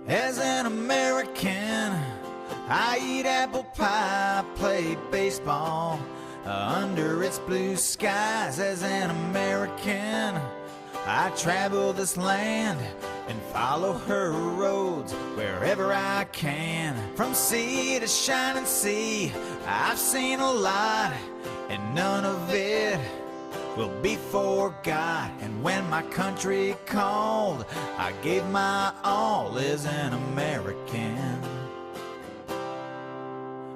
As an American, I eat apple pie, play baseball under its blue skies. As an American, I travel this land and follow her roads wherever I can. From sea to shining sea, I've seen a lot, and none of it will be forgot. And when my country called, I gave my all as an American.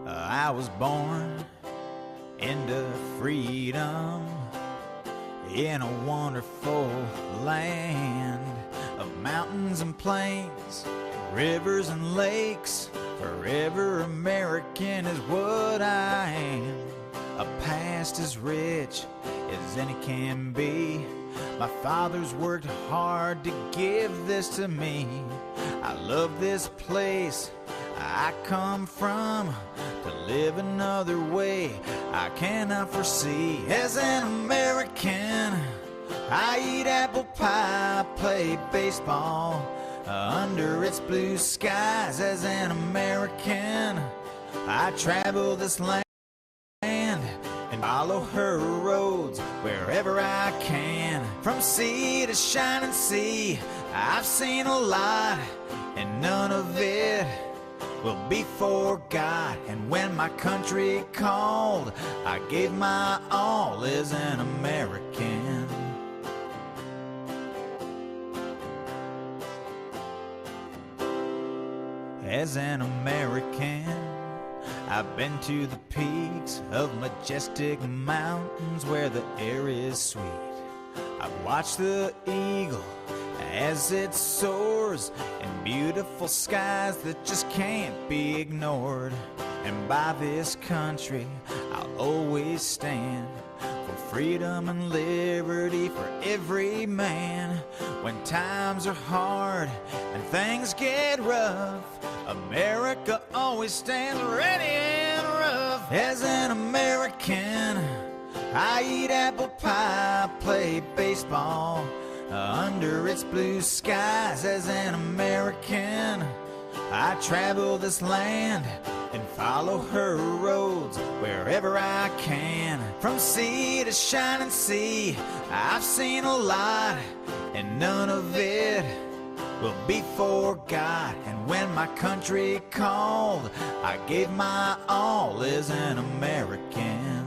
I was born into freedom in a wonderful land of mountains and plains, rivers and lakes. Forever American is what I am. A past as rich as any can be. My father's worked hard to give this to me. I love this place I come from. To live another way I cannot foresee. As an American, I eat apple pie, play baseball under its blue skies. As an American, I travel this land and follow her roads wherever I can. From sea to shining sea, I've seen a lot, and none of it will be forgot. And when my country called, I gave my all as an American. As an American, I've been to the peaks of majestic mountains where the air is sweet. I've watched the eagle as it soars in beautiful skies that just can't be ignored. And by this country I'll always stand, for freedom and liberty for every man. When times are hard and things get rough, America always stands ready and rough. As an American, I eat apple pie, play baseball under its blue skies. As an American, I travel this land and follow her roads wherever I can. From sea to shining sea, I've seen a lot, and none of it will be forgot. And when my country called, I gave my all as an American.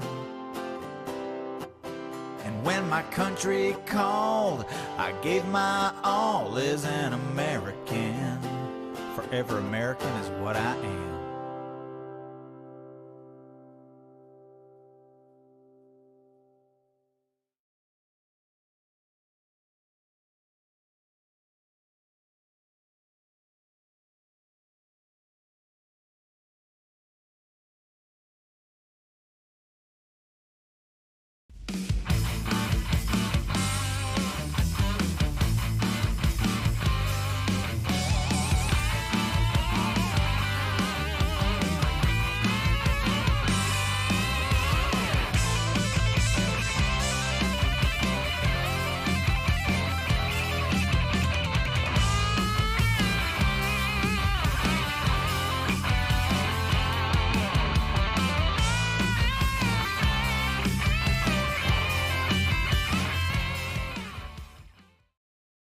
And when my country called, I gave my all as an American. Forever American is what I am.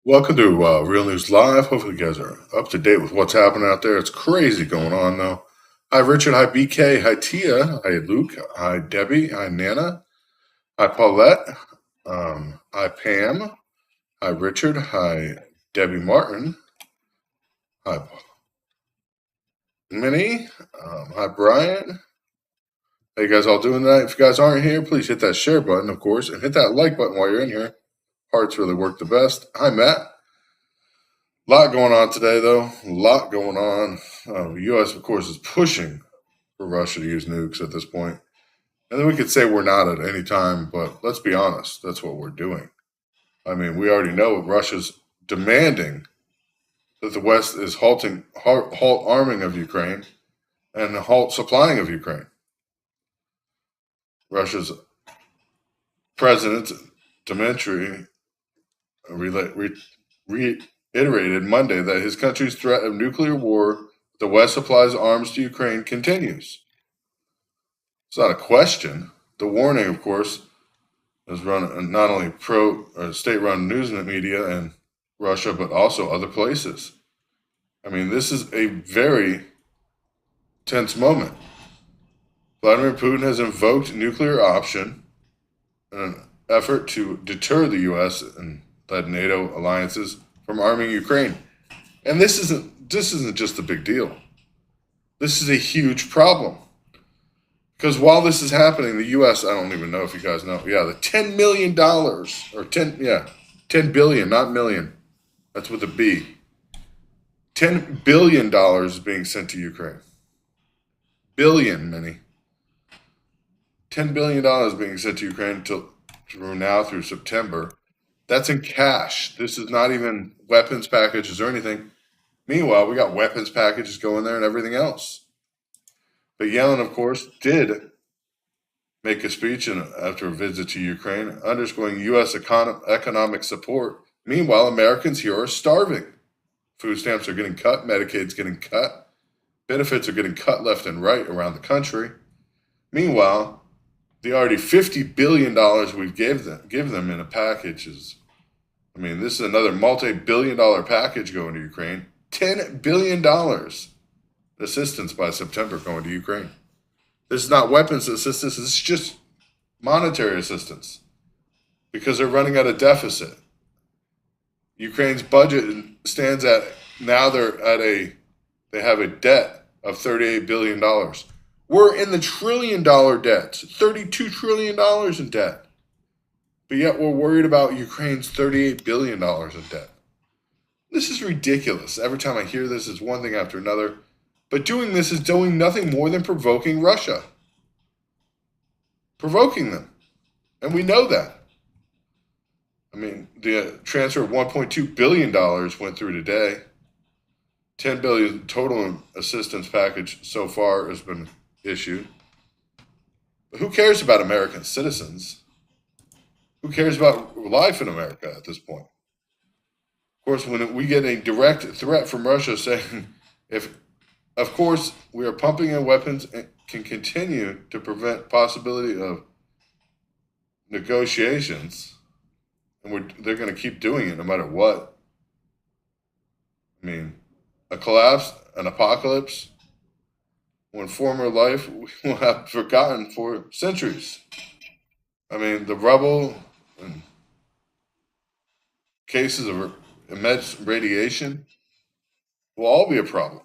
Welcome to Real News Live. Hopefully, you guys are up to date with what's happening out there. It's crazy going on, though. Hi, Richard. Hi, BK. Hi, Tia. Hi, Luke. Hi, Debbie. Hi, Nana. Hi, Paulette. Hi, Pam. Hi, Richard. Hi, Debbie Martin. Hi, Minnie. Hi, Brian. How you guys all doing tonight? If you guys aren't here, please hit that share button, of course, and hit that like button while you're in here. Hearts really work the best. Hi, Matt. A lot going on today, though. A lot going on. The U.S., of course, is pushing for Russia to use nukes at this point. And then we could say we're not at any time, but let's be honest. That's what we're doing. I mean, we already know Russia's demanding that the West is halt arming of Ukraine and halt supplying of Ukraine. Russia's president, Dmitry, iterated Monday that his country's threat of nuclear war, the West supplies arms to Ukraine, continues. It's not a question. The warning, of course, is run not only state-run news media in Russia, but also other places. I mean, this is a very tense moment. Vladimir Putin has invoked nuclear option in an effort to deter the U.S. and led NATO alliances from arming Ukraine. And this isn't just a big deal. This is a huge problem. Because while this is happening, the U.S., I don't even know if you guys know, the $10 million, or 10 billion, not million. That's with a B. $10 billion is being sent to Ukraine. Billion, many. $10 billion being sent to Ukraine through now through September. That's in cash. This is not even weapons packages or anything. Meanwhile, we got weapons packages going there and everything else. But Yellen, of course, did make a speech after a visit to Ukraine, underscoring U.S. economic support. Meanwhile, Americans here are starving. Food stamps are getting cut, Medicaid's getting cut, benefits are getting cut left and right around the country. Meanwhile, the already $50 billion we've give them in a package is, this is another multi-billion-dollar package going to Ukraine. $10 billion assistance by September going to Ukraine. This is not weapons assistance, this is just monetary assistance because they're running at a deficit. Ukraine's budget stands at, now they have a debt of $38 billion. We're in the $1 trillion debts, $32 trillion in debt. But yet we're worried about Ukraine's $38 billion in debt. This is ridiculous. Every time I hear this, it's one thing after another. But doing this is doing nothing more than provoking Russia. Provoking them. And we know that. The transfer of $1.2 billion went through today. $10 billion total assistance package so far has been issued. But who cares about American citizens? Who cares about life in America at this point? Of course, when we get a direct threat from Russia saying, of course, we are pumping in weapons and can continue to prevent possibility of negotiations, and they're going to keep doing it no matter what. A collapse, an apocalypse, when former life we will have forgotten for centuries. The rubble and cases of immense radiation will all be a problem.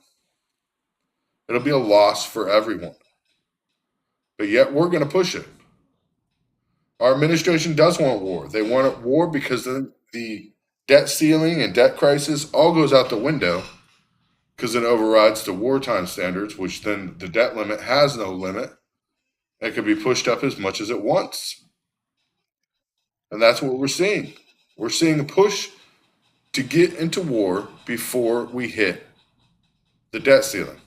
It'll be a loss for everyone. But yet we're going to push it. Our administration does want war. They want war because the debt ceiling and debt crisis all goes out the window because it overrides the wartime standards, which then the debt limit has no limit. It can be pushed up as much as it wants. And that's what we're seeing. We're seeing a push to get into war before we hit the debt ceiling.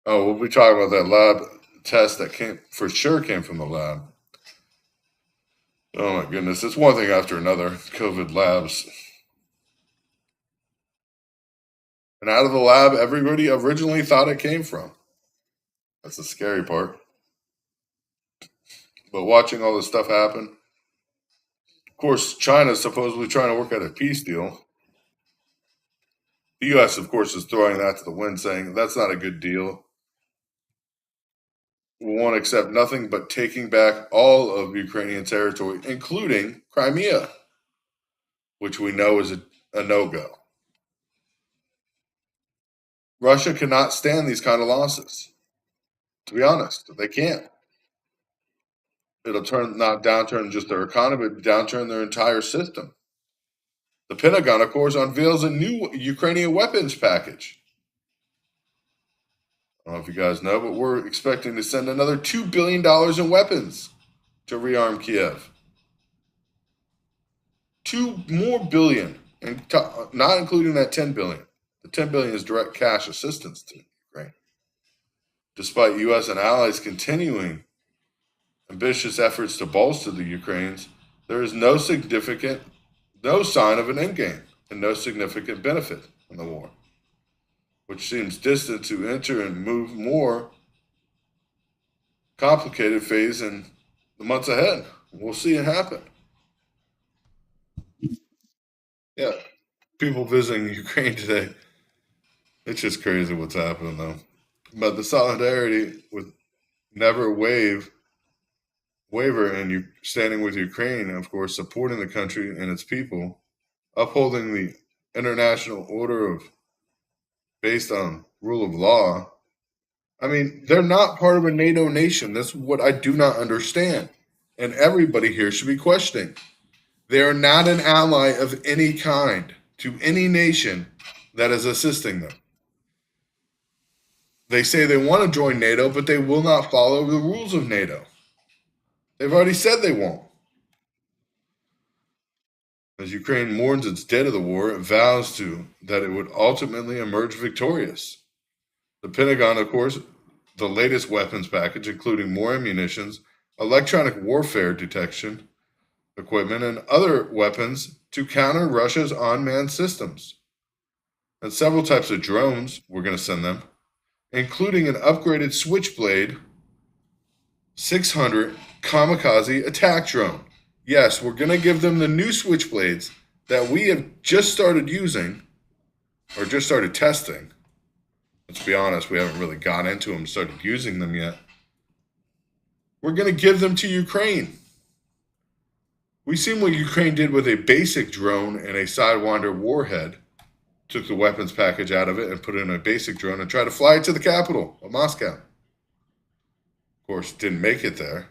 Oh, we'll be talking about that lab test that came from the lab. Oh my goodness, it's one thing after another. COVID labs. And out of the lab, everybody originally thought it came from. That's the scary part. But watching all this stuff happen, of course, China's supposedly trying to work out a peace deal. The U.S., of course, is throwing that to the wind, saying that's not a good deal. We won't accept nothing but taking back all of Ukrainian territory, including Crimea, which we know is a no-go. Russia cannot stand these kind of losses. To be honest, they can't. It'll not downturn just their economy, but downturn their entire system. The Pentagon, of course, unveils a new Ukrainian weapons package. I don't know if you guys know, but we're expecting to send another $2 billion in weapons to rearm Kiev. $2 more billion, and not including that $10 billion. The $10 billion is direct cash assistance to Ukraine. Despite U.S. and allies continuing ambitious efforts to bolster the Ukrainians, There is no sign of an endgame, and no significant benefit in the war, which seems distant to enter and move more complicated phase in the months ahead. We'll see it happen. Yeah, people visiting Ukraine today. It's just crazy what's happening though. But the solidarity with never waver, and you standing with Ukraine, of course, supporting the country and its people, upholding the international order of based on rule of law. I mean, they're not part of a NATO nation. That's what I do not understand. And everybody here should be questioning. They are not an ally of any kind to any nation that is assisting them. They say they want to join NATO, but they will not follow the rules of NATO. They've already said they won't. As Ukraine mourns its dead of the war, it vows that it would ultimately emerge victorious. The Pentagon, of course, the latest weapons package, including more ammunitions, electronic warfare detection equipment, and other weapons to counter Russia's unmanned systems. And several types of drones, we're going to send them, including an upgraded Switchblade 600 kamikaze attack drone. Yes, we're going to give them the new Switchblades that we have just started using or just started testing. Let's be honest, we haven't really got into them, started using them yet. We're going to give them to Ukraine. We've seen what Ukraine did with a basic drone and a Sidewinder warhead. Took the weapons package out of it and put it in a basic drone and tried to fly it to the capital of Moscow. Of course, didn't make it there.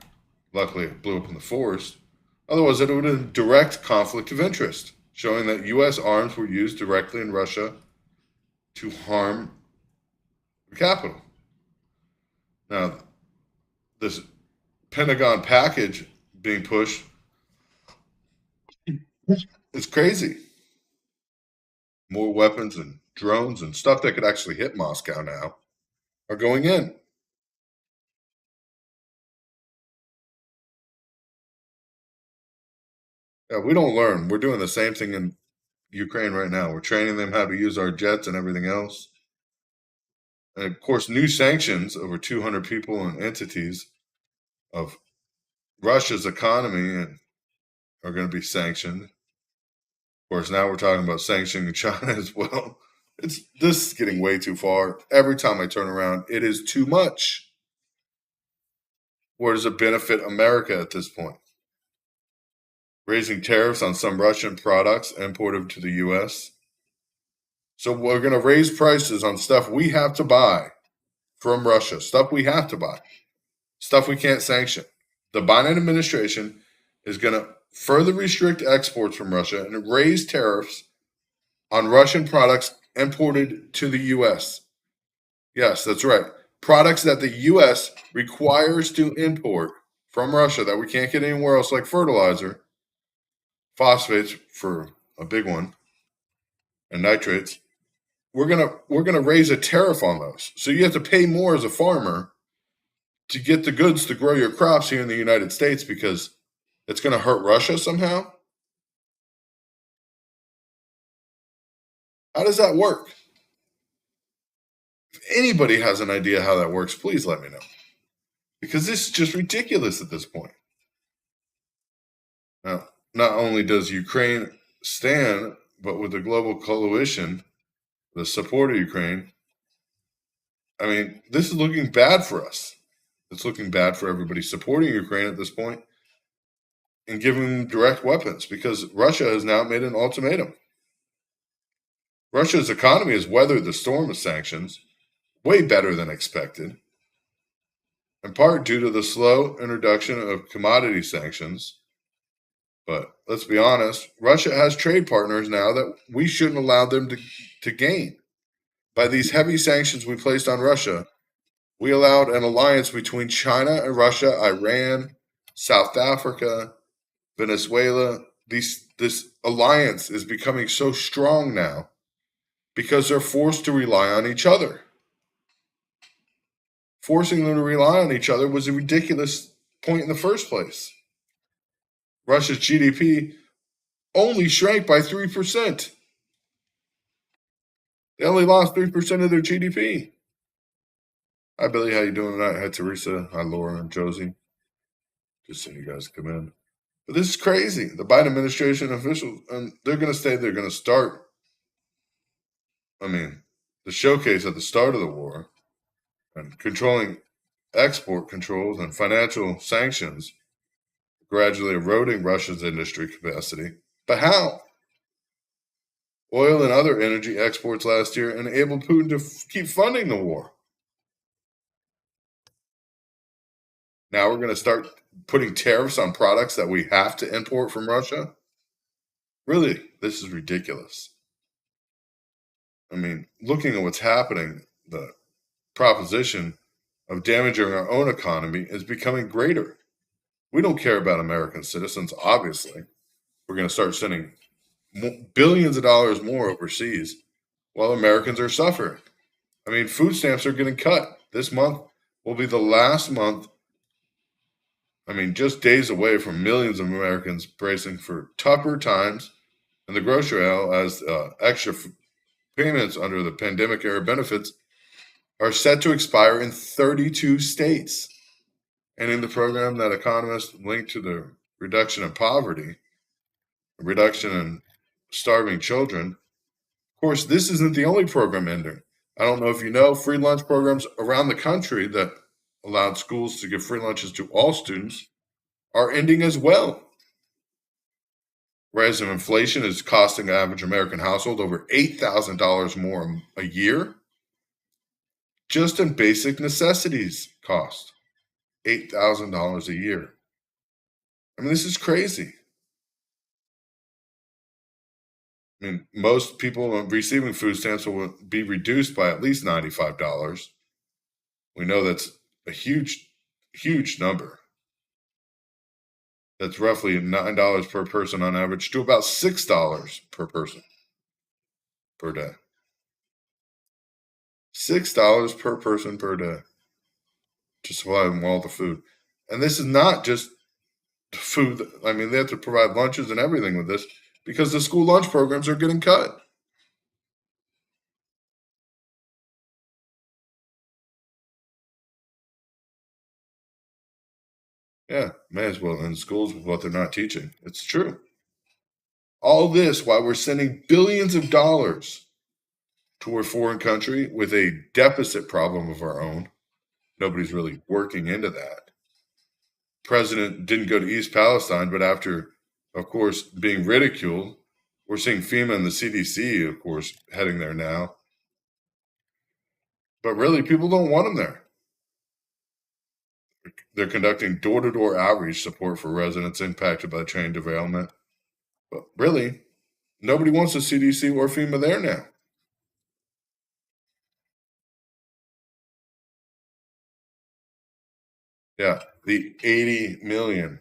Luckily, it blew up in the forest. Otherwise, it would have been direct conflict of interest, showing that U.S. arms were used directly in Russia to harm the capital. Now, this Pentagon package being pushed is crazy. More weapons and drones and stuff that could actually hit Moscow now are going in. Yeah, we don't learn. We're doing the same thing in Ukraine right now. We're training them how to use our jets and everything else. And of course, new sanctions over 200 people and entities of Russia's economy and are going to be sanctioned. Of course, now we're talking about sanctioning China as well. This is getting way too far. Every time I turn around, it is too much. Where does it benefit America at this point? Raising tariffs on some Russian products imported to the U.S. So we're going to raise prices on stuff we have to buy from Russia, stuff we have to buy, stuff we can't sanction. The Biden administration is going to further restrict exports from Russia and raise tariffs on Russian products imported to the U.S. Yes, that's right. Products that the U.S. requires to import from Russia that we can't get anywhere else, like fertilizer, phosphates for a big one, and nitrates. We're gonna raise a tariff on those. So you have to pay more as a farmer to get the goods to grow your crops here in the United States because it's going to hurt Russia somehow. How does that work? If anybody has an idea how that works, please let me know. Because this is just ridiculous at this point. Now, not only does Ukraine stand, but with the global coalition, the support of Ukraine, I mean, this is looking bad for us. It's looking bad for everybody supporting Ukraine at this point and giving them direct weapons because Russia has now made an ultimatum. Russia's economy has weathered the storm of sanctions way better than expected, in part due to the slow introduction of commodity sanctions. But let's be honest, Russia has trade partners now that we shouldn't allow them to gain. By these heavy sanctions we placed on Russia, we allowed an alliance between China and Russia, Iran, South Africa, Venezuela. This alliance is becoming so strong now because they're forced to rely on each other. Forcing them to rely on each other was a ridiculous point in the first place. Russia's GDP only shrank by 3%. They only lost 3% of their GDP. Hi, Billy. How you doing tonight? Hi, Teresa. Hi, Laura and Josie. Just seeing you guys come in. But this is crazy. The Biden administration officials, and they're going to say they're going to start. I mean, the showcase at the start of the war and controlling export controls and financial sanctions, gradually eroding Russia's industry capacity. But how? Oil and other energy exports last year enabled Putin to keep funding the war. Now we're going to start putting tariffs on products that we have to import from Russia? Really, this is ridiculous. I mean, looking at what's happening, the proposition of damaging our own economy is becoming greater. We don't care about American citizens, obviously. We're going to start sending billions of dollars more overseas while Americans are suffering. I mean, food stamps are getting cut. This month will be the last month. I mean, just days away from millions of Americans bracing for tougher times in the grocery aisle as extra payments under the pandemic era benefits are set to expire in 32 states. And in the program that economists link to the reduction in poverty, reduction in starving children, of course, this isn't the only program ending. I don't know if you know, free lunch programs around the country that allowed schools to give free lunches to all students are ending as well. Rise of inflation is costing the average American household over $8,000 more a year just in basic necessities cost. $8,000 a year. I mean, this is crazy. I mean, most people receiving food stamps will be reduced by at least $95. We know that's a huge, huge number. That's roughly $9 per person on average to about $6 per person per day. $6 per person per day to supply them all the food. And this is not just food. I mean, they have to provide lunches and everything with this because the school lunch programs are getting cut. Yeah, may as well end schools with what they're not teaching. It's true. All this while we're sending billions of dollars to a foreign country with a deficit problem of our own. Nobody's really working into that. President didn't go to East Palestine, but after, of course, being ridiculed, we're seeing FEMA and the CDC, of course, heading there now. But really, people don't want them there. They're conducting door-to-door outreach support for residents impacted by train derailment. But really, nobody wants the CDC or FEMA there now. Yeah, the 80 million.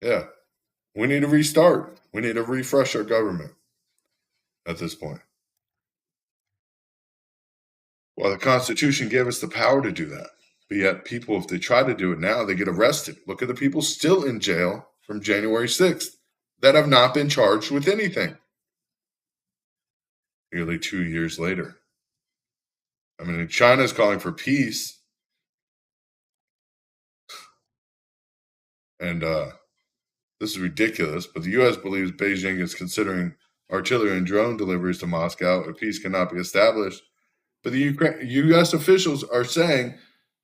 Yeah, we need to restart. We need to refresh our government at this point. Well, the Constitution gave us the power to do that. But yet, people, if they try to do it now, they get arrested. Look at the people still in jail from January 6th that have not been charged with anything. Nearly 2 years later. I mean, China's calling for peace. And this is ridiculous, but the U.S. believes Beijing is considering artillery and drone deliveries to Moscow if peace cannot be established. But the U.S. officials are saying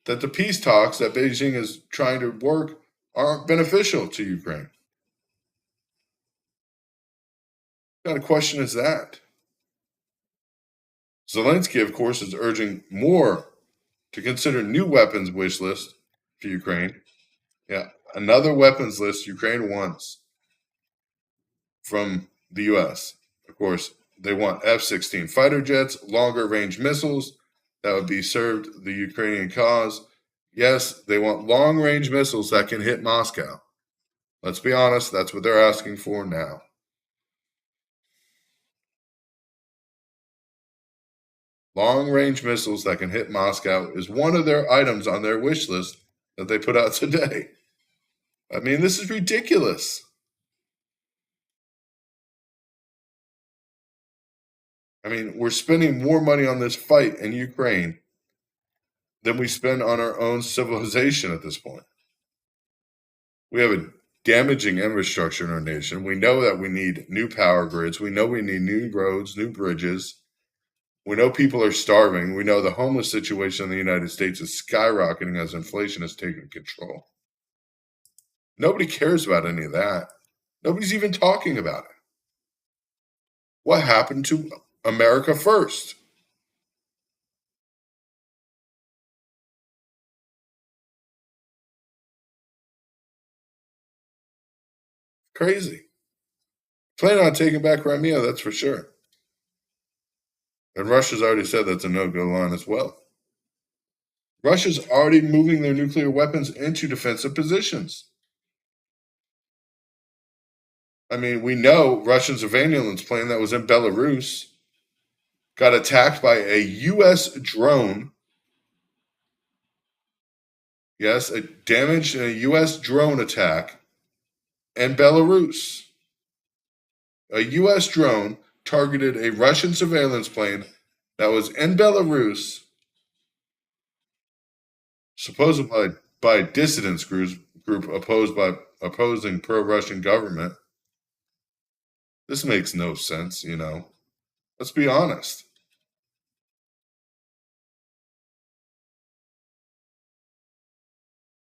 that the peace talks that Beijing is trying to work aren't beneficial to Ukraine. What kind of question is that? Zelensky, of course, is urging more to consider new weapons wish list for Ukraine. Yeah, another weapons list Ukraine wants from the U.S. Of course, they want F-16 fighter jets, longer range missiles that would be served the Ukrainian cause. Yes, they want long range missiles that can hit Moscow. Let's be honest, that's what they're asking for now. Long range missiles that can hit Moscow is one of their items on their wish list that they put out today. I mean, this is ridiculous. I mean, we're spending more money on this fight in Ukraine than we spend on our own civilization at this point. We have a damaging infrastructure in our nation. We know that we need new power grids. We know we need new roads, new bridges. We know people are starving. We know the homeless situation in the United States is skyrocketing as inflation has taken control. Nobody cares about any of that. Nobody's even talking about it. What happened to America first? Crazy. Planning on taking back Crimea, that's for sure. And Russia's already said that's a no-go line as well. Russia's already moving their nuclear weapons into defensive positions. I mean, we know Russian surveillance plane that was in Belarus got attacked by a U.S. drone. Yes, it damaged a U.S. drone attack in Belarus. A U.S. drone targeted a Russian surveillance plane that was in Belarus, supposedly by a dissidents group opposing pro-Russian government. This makes no sense, you know. Let's be honest.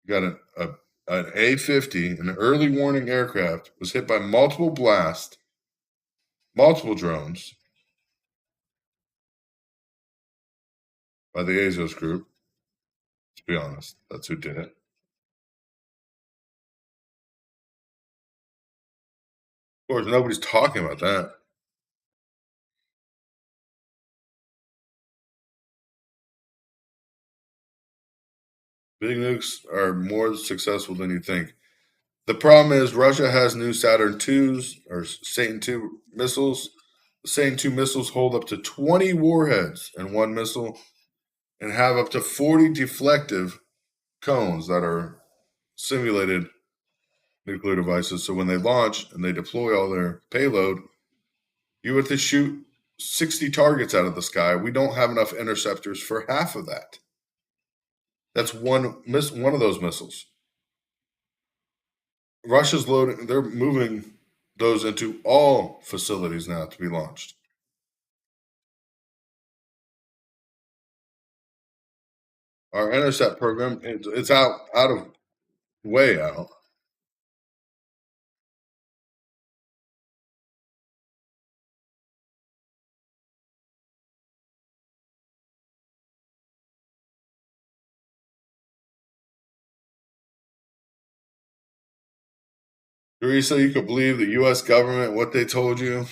You got an A-50, an early warning aircraft, was hit by multiple blasts, multiple drones by the Azos group. Let's be honest. That's who did it. Of course, nobody's talking about that. Big nukes are more successful than you think. The problem is Russia has new Saturn IIs or Satan II missiles. The Satan II missiles hold up to 20 warheads in one missile and have up to 40 deflective cones that are simulated nuclear devices. So when they launch and they deploy all their payload, you have to shoot 60 targets out of the sky. We don't have enough interceptors for half of that. That's one of those missiles. Russia's loading, they're moving those into all facilities now to be launched. Our intercept program, it's out of way out. Teresa, you could believe the U.S. government, what they told you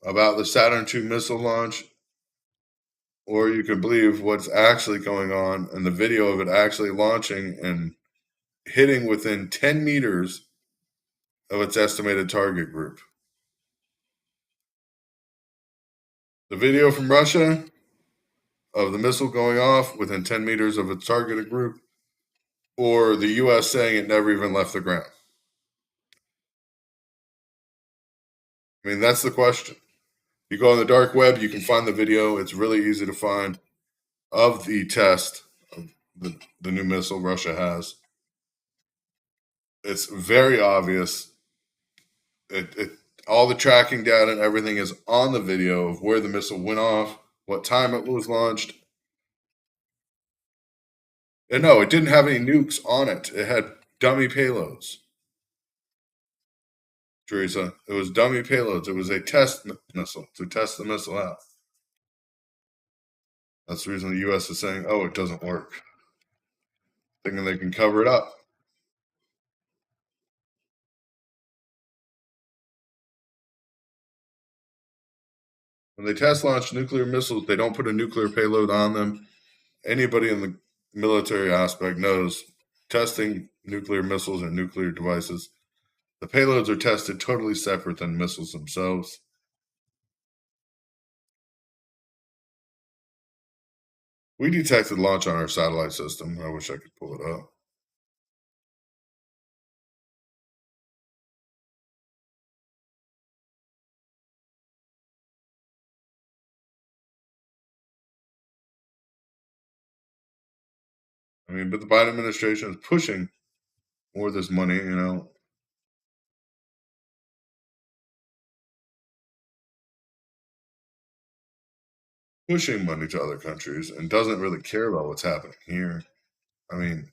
about the Saturn II missile launch, or you could believe what's actually going on and the video of it actually launching and hitting within 10 meters of its estimated target group. The video from Russia of the missile going off within 10 meters of its targeted group, or the U.S. saying it never even left the ground? I mean, that's the question. You go on the dark web, you can find the video. It's really easy to find of the test of the new missile Russia has. It's very obvious. All the tracking data and everything is on the video of where the missile went off, what time it was launched. And no, it didn't have any nukes on it. It had dummy payloads. Teresa, it was dummy payloads. It was a test missile to test the missile out. That's the reason the U.S. is saying, oh, it doesn't work. Thinking they can cover it up. When they test launch nuclear missiles, they don't put a nuclear payload on them. Anybody in the military aspect knows testing nuclear missiles and nuclear devices, the payloads are tested totally separate than missiles themselves. We detected launch on our satellite system. I wish I could pull it up. I mean, but the Biden administration is pushing more of this money, pushing money to other countries and doesn't really care about what's happening here. I mean,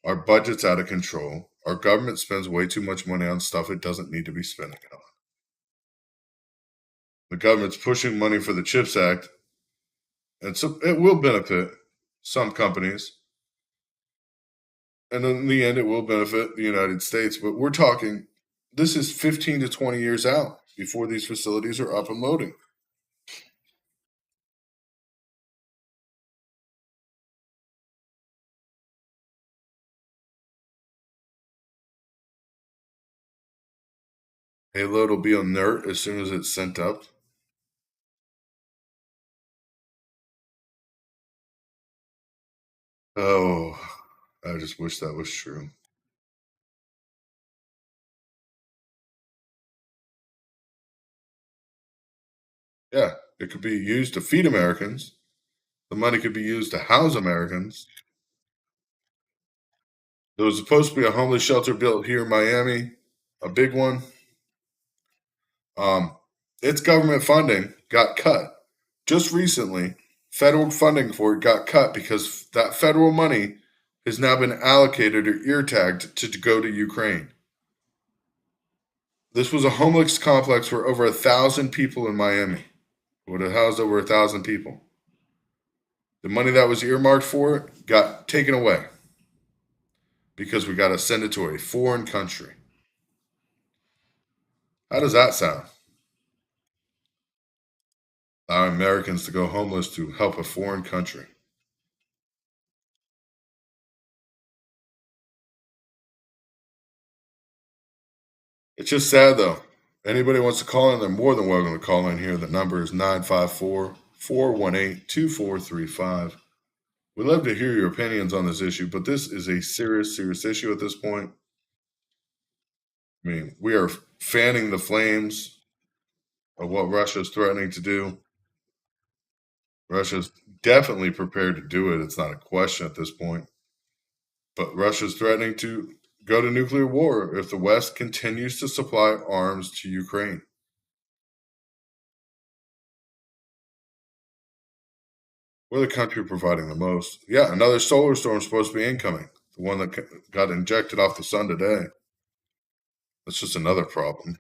our budget's out of control. Our government spends way too much money on stuff it doesn't need to be spending it on. The government's pushing money for the CHIPS Act, and so it will benefit some companies. And in the end, it will benefit the United States. But we're talking, this is 15 to 20 years out before these facilities are up and loading. Payload will be inert as soon as it's sent up. Oh, I just wish that was true. Yeah, it could be used to feed Americans. The money could be used to house Americans. There was supposed to be a homeless shelter built here in Miami, a big one. Um, its government funding got cut. Just recently, federal funding for it got cut because that federal money has now been allocated or ear tagged to go to Ukraine. This was a homeless complex for over 1,000 people in Miami. It would have housed over 1,000 people. The money that was earmarked for it got taken away because we got to send it to a foreign country. How does that sound? Allowing Americans to go homeless to help a foreign country. It's just sad though. Anybody wants to call in, they're more than welcome to call in here. The number is 954 418 2435. We'd love to hear your opinions on this issue, but this is a serious, serious issue at this point. I mean, we are fanning the flames of what Russia is threatening to do. Russia's definitely prepared to do it. It's not a question at this point. But Russia's threatening to go to nuclear war if the West continues to supply arms to Ukraine. We're the country providing the most. Yeah, another solar storm is supposed to be incoming. The one that got injected off the sun today. That's just another problem.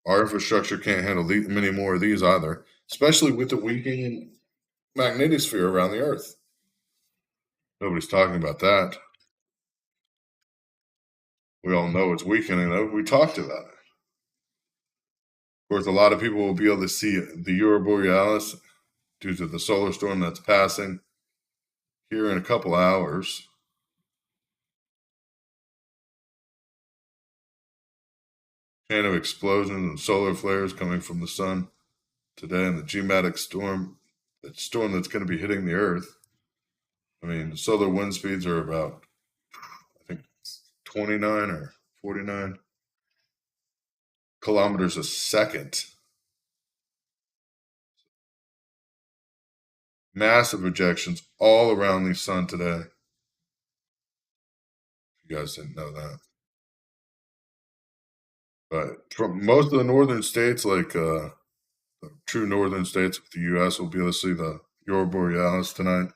Our infrastructure can't handle many more of these either, especially with the weakening magnetosphere around the Earth. Nobody's talking about that. We all know it's weakening, though. We talked about it. Of course, a lot of people will be able to see the Aurora Borealis due to the solar storm that's passing here in a couple hours. Chain of explosions and solar flares coming from the sun today, and the geomatic storm, that storm that's going to be hitting the Earth. I mean, the solar wind speeds are about, I think, 29 or 49 kilometers a second. Massive ejections all around the sun today. You guys didn't know that. But from most of the northern states, like the true northern states of the U.S., will be able to see the Aurora Borealis tonight.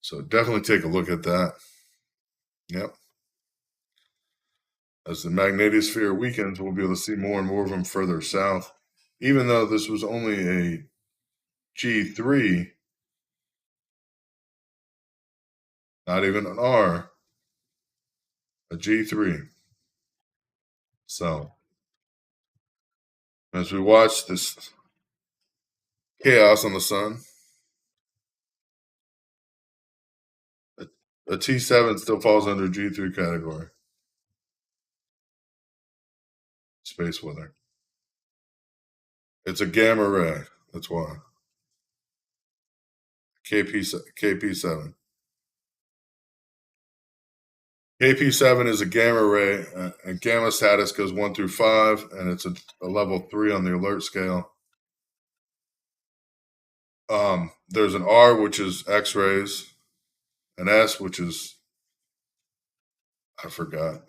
So definitely take a look at that. Yep. As the magnetosphere weakens, we'll be able to see more and more of them further south. Even though this was only a G3, not even an R, a G3. So, as we watch this chaos on the sun, a T7 still falls under G3 category. Space weather. It's a gamma ray. That's why. KP7. KP7 is a gamma ray, and gamma status goes 1 through 5, and it's a level 3 on the alert scale. There's an R, which is X rays. an S, which is, I forgot.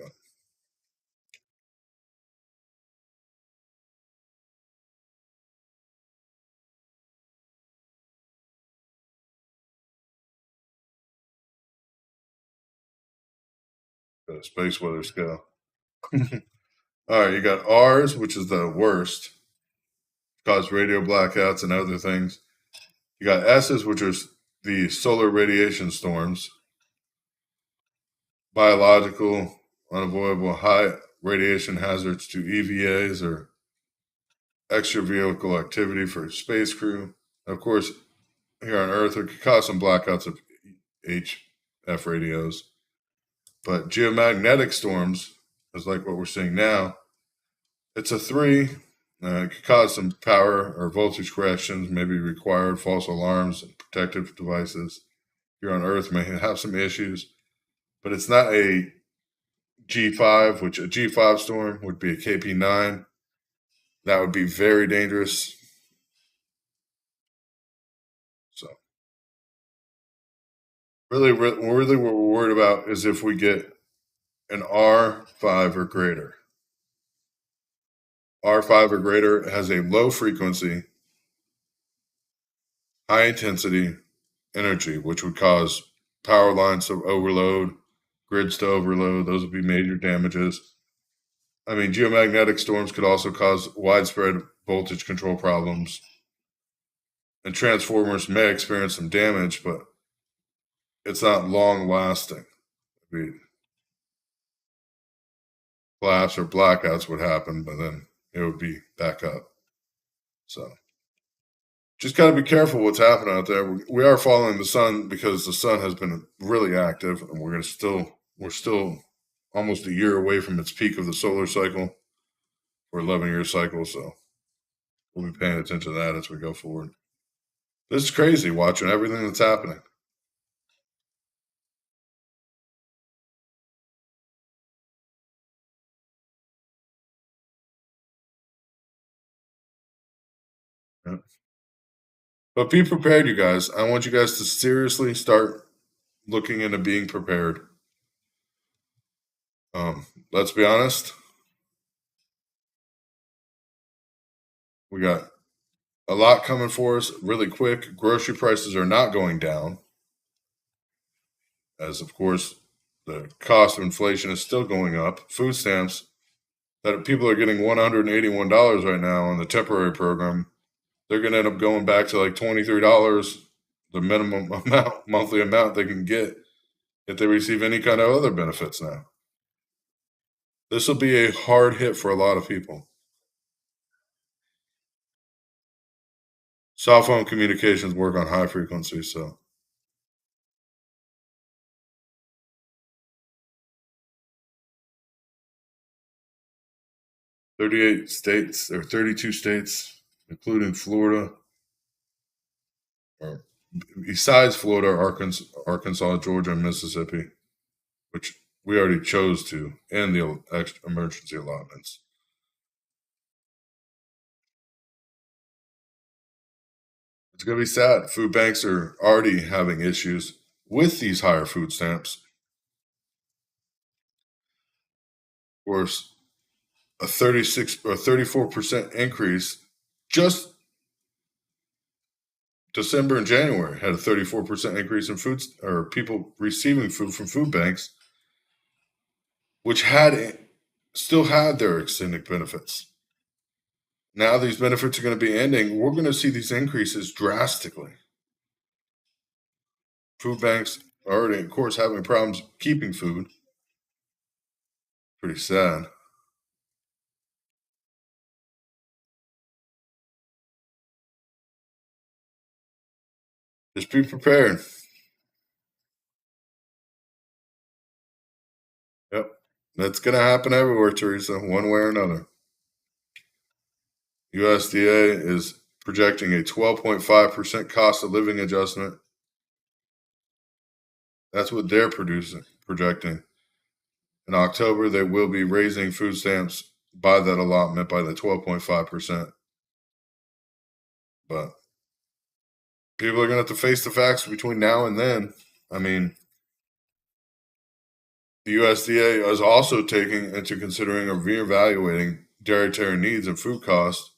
The space weather scale. All right, you got R's, which is the worst, cause radio blackouts and other things. You got S's, which are the solar radiation storms, biological, unavoidable high radiation hazards to EVAs or extra vehicle activity for space crew. Of course, here on Earth, it could cause some blackouts of HF radios. But geomagnetic storms is like what we're seeing now. It's a 3. It could cause some power or voltage corrections, maybe required false alarms and protective devices. Here on Earth may have some issues, but it's not a G5, which a G5 storm would be a KP9. That would be very dangerous. So, really what we're worried about is if we get an R5 or greater. R5 or greater has a low frequency, high intensity energy, which would cause power lines to overload, grids to overload. Those would be major damages. I mean, geomagnetic storms could also cause widespread voltage control problems. And transformers may experience some damage, but it's not long lasting. I mean, collapse or blackouts would happen, but then it would be back up. So just got to be careful what's happening out there. We are following the sun because the sun has been really active, and we're still almost a year away from its peak of the solar cycle, or 11-year cycle. So we'll be paying attention to that as we go forward. This is crazy watching everything that's happening. Yeah. But be prepared, you guys. I want you guys to seriously start looking into being prepared. Let's be honest. We got a lot coming for us really quick. Grocery prices are not going down, as of course the cost of inflation is still going up. Food stamps that people are getting $181 right now on the temporary program, they're going to end up going back to like $23, the minimum amount, monthly amount they can get if they receive any kind of other benefits now. This will be a hard hit for a lot of people. Cell phone communications work on high frequency, so 38 states or 32 states, including Florida, or besides Florida, Arkansas, Georgia, and Mississippi, which we already chose to, and the emergency allotments. It's going to be sad. Food banks are already having issues with these higher food stamps. Of course, a 36 or 34% increase just December and January had a 34% increase in food or people receiving food from food banks, which still had their extended benefits. Now these benefits are going to be ending. We're going to see these increases drastically. Food banks are already, of course, having problems keeping food. Pretty sad. Just be prepared. Yep. That's going to happen everywhere, Teresa, one way or another. USDA is projecting a 12.5% cost of living adjustment. That's what they're projecting. In October, they will be raising food stamps by that allotment by the 12.5%. But people are going to have to face the facts between now and then. I mean, The USDA is also taking into considering or reevaluating dietary needs and food costs,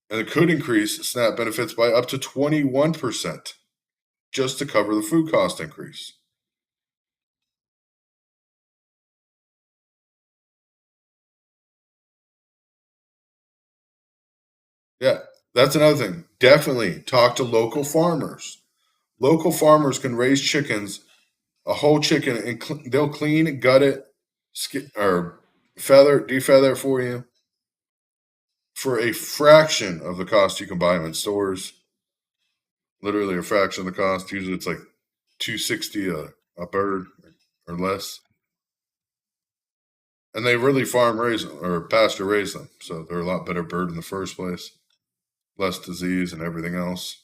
and it could increase SNAP benefits by up to 21% just to cover the food cost increase. Yeah, that's another thing. Definitely talk to local farmers. Local farmers can raise chickens, a whole chicken, and they'll clean, gut it, or defeather it for you for a fraction of the cost you can buy them in stores. Literally a fraction of the cost. Usually it's like $260 a bird or less. And they really farm raise them or pasture raise them, so they're a lot better bird in the first place. Less disease and everything else.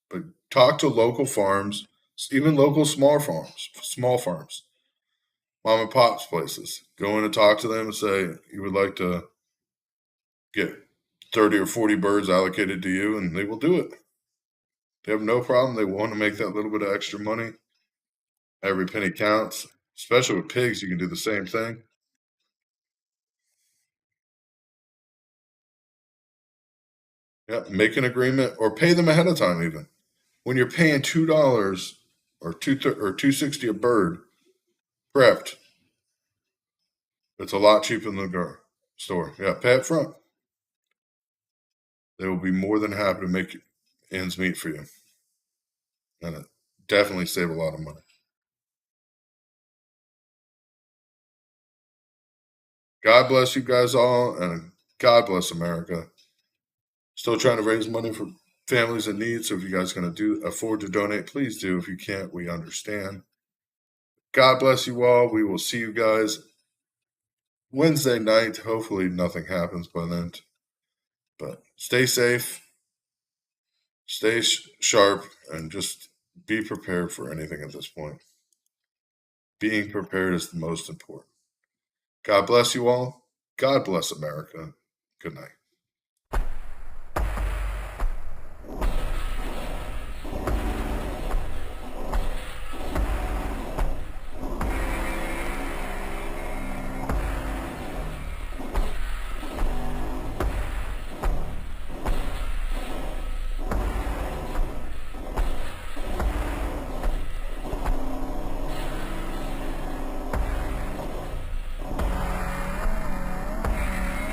But talk to local farms, even local small farms, mom and pops places. Go in and talk to them and say you would like to get 30 or 40 birds allocated to you, and they will do it. They have no problem. They want to make that little bit of extra money. Every penny counts. Especially with pigs, you can do the same thing. Yeah, make an agreement or pay them ahead of time. Even when you're paying $2 or $2.60 a bird prepped, it's a lot cheaper than the store. Yeah, pay up front. They will be more than happy to make ends meet for you, and it definitely save a lot of money. God bless you guys all, and God bless America. Still trying to raise money for families in need. So if you guys going to afford to donate, please do. If you can't, we understand. God bless you all. We will see you guys Wednesday night. Hopefully nothing happens by then. But stay safe, stay sharp, and just be prepared for anything at this point. Being prepared is the most important. God bless you all. God bless America. Good night.